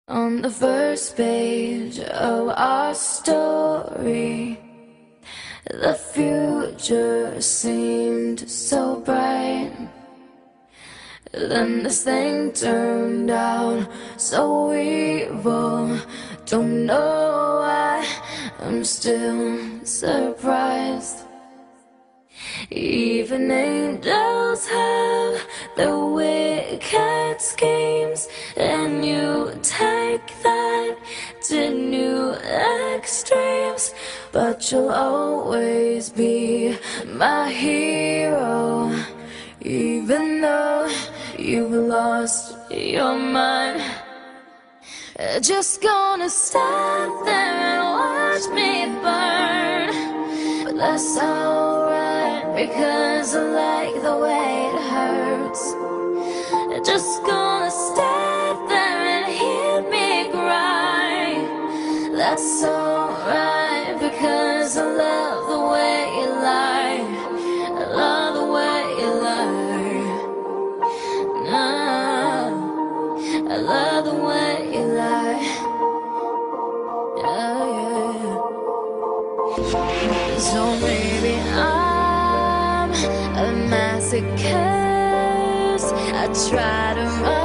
On the first page of our story, the future seemed so bright. Then this thing turned out so evil. Don't know why, I'm still surprised. Even angels have their wicked schemes, and you take that to new extremes. But you'll always be my hero, even though you've lost your mind. Just gonna stand there and watch me burn, but that's alright, because I like the way it hurts. Just gonna stand there and hear me cry. That's alright, because I love the way you lie. I love the way you lie. No, I love the way you lie. Yeah, yeah. So maybe I'm a masochist. I try to run